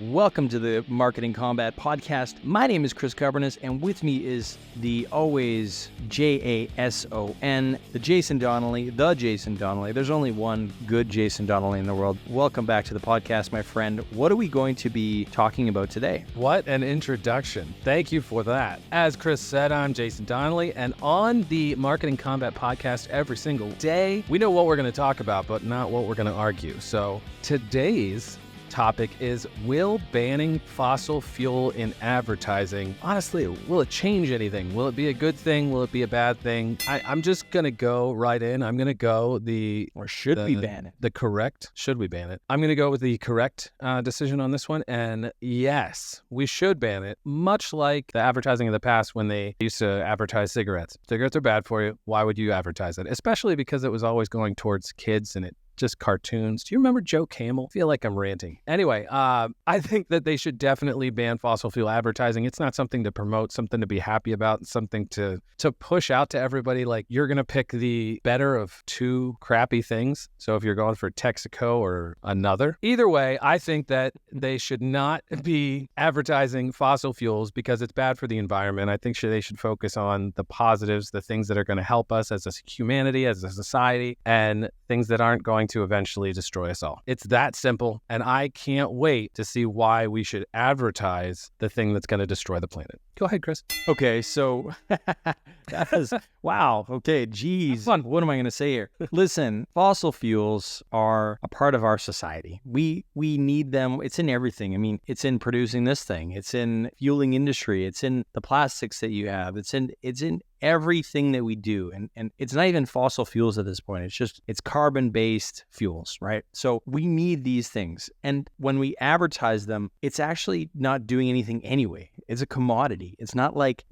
Welcome to the Marketing Combat Podcast. My name is Chris Carbonis, and with me is the always Jason, the Jason Donnelly. There's only one good Jason Donnelly in the world. Welcome back to the podcast, my friend. What are we going to be talking about today? What an introduction. Thank you for that. As Chris said, I'm Jason Donnelly, and on the Marketing Combat Podcast every single day, we know what we're going to talk about, but not what we're going to argue. So today's topic is, will banning fossil fuel in advertising, honestly, will it change anything? Will it be a good thing? Will it be a bad thing? I'm just going to go right in. I'm going to go should we ban it? Should we ban it? I'm going to go with the correct decision on this one. And yes, we should ban it. Much like the advertising of the past when they used to advertise cigarettes. Cigarettes are bad for you. Why would you advertise it? Especially because it was always going towards kids and it just cartoons. Do you remember Joe Camel? I feel like I'm ranting. Anyway, I think that they should definitely ban fossil fuel advertising. It's not something to promote, something to be happy about, something to push out to everybody. Like, you're going to pick the better of two crappy things. So if you're going for Texaco or another, either way, I think that they should not be advertising fossil fuels because it's bad for the environment. I think they should focus on the positives, the things that are going to help us as a humanity, as a society, and things that aren't going to eventually destroy us all. It's that simple, and I can't wait to see why we should advertise the thing that's going to destroy the planet. Go ahead, Chris. Okay, so that is, wow, okay, geez. What am I going to say here? Listen, fossil fuels are a part of our society. We need them. It's in everything. I mean, it's in producing this thing. It's in fueling industry. It's in the plastics that you have. It's in everything that we do. And it's not even fossil fuels at this point. It's carbon-based fuels, right? So we need these things. And when we advertise them, it's actually not doing anything anyway. It's a commodity. It's not like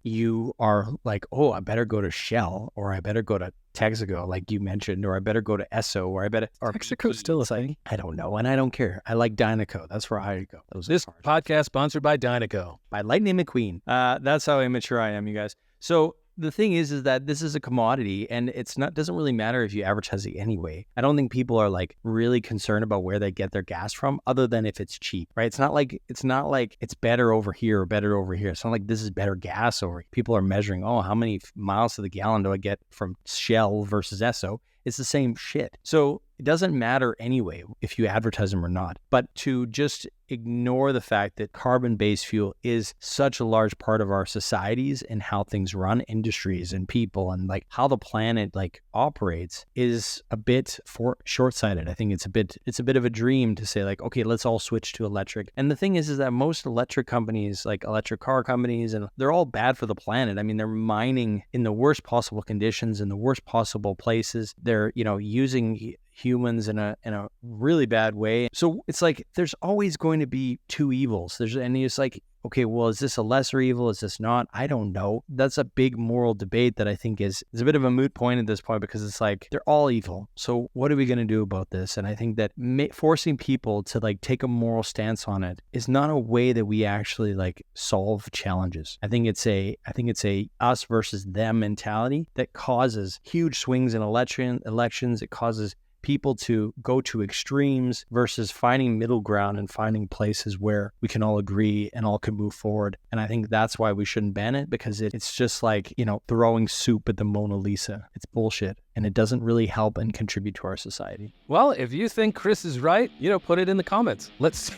you are like, oh, I better go to Shell, or I better go to Texaco, like you mentioned, or I better go to Esso, or I better... Texaco's still a thing. I don't know, and I don't care. I like Dynaco. That's where I go. This podcast sponsored by Dynaco. By Lightning McQueen. That's how immature I am, you guys. So the thing is that this is a commodity, and doesn't really matter if you advertise it anyway. I don't think people are like really concerned about where they get their gas from, other than if it's cheap, right? It's not like it's better over here or better over here. It's not like this is better gas over here. People are measuring, how many miles to the gallon do I get from Shell versus Esso? It's the same shit. So it doesn't matter anyway if you advertise them or not. But to just ignore the fact that carbon-based fuel is such a large part of our societies and how things run, industries and people, and like how the planet like operates, is a bit short-sighted. I think it's a bit of a dream to say like, okay, let's all switch to electric. And the thing is that most electric companies, like electric car companies, and they're all bad for the planet. I mean, they're mining in the worst possible conditions, in the worst possible places. They're, using humans in a really bad way. So it's like there's always going to be two evils. And it's like, okay, well, is this a lesser evil? Is this not? I don't know. That's a big moral debate that I think is a bit of a moot point at this point, because it's like they're all evil. So what are we going to do about this? And I think that forcing people to like take a moral stance on it is not a way that we actually like solve challenges. I think it's a us versus them mentality that causes huge swings in elections. It causes people to go to extremes versus finding middle ground and finding places where we can all agree and all can move forward. And I think that's why we shouldn't ban it, because it's just like, throwing soup at the Mona Lisa. It's bullshit, and it doesn't really help and contribute to our society. Well, if you think Chris is right, put it in the comments. Let's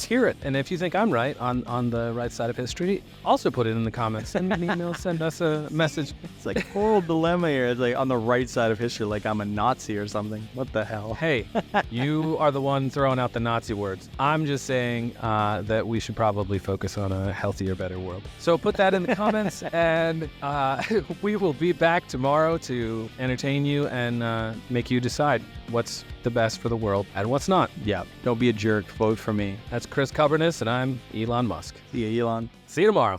hear it. And if you think I'm right on the right side of history, also put it in the comments. Send an email, send us a message. It's like a moral dilemma here. It's like on the right side of history, like I'm a Nazi or something. What the hell? Hey, you are the one throwing out the Nazi words. I'm just saying that we should probably focus on a healthier, better world. So put that in the comments, and we will be back tomorrow to entertain you and make you decide what's the best for the world and what's not. Yeah, don't be a jerk. Vote for me. That's Chris Carbonis, and I'm Elon Musk. See you, Elon. See you tomorrow.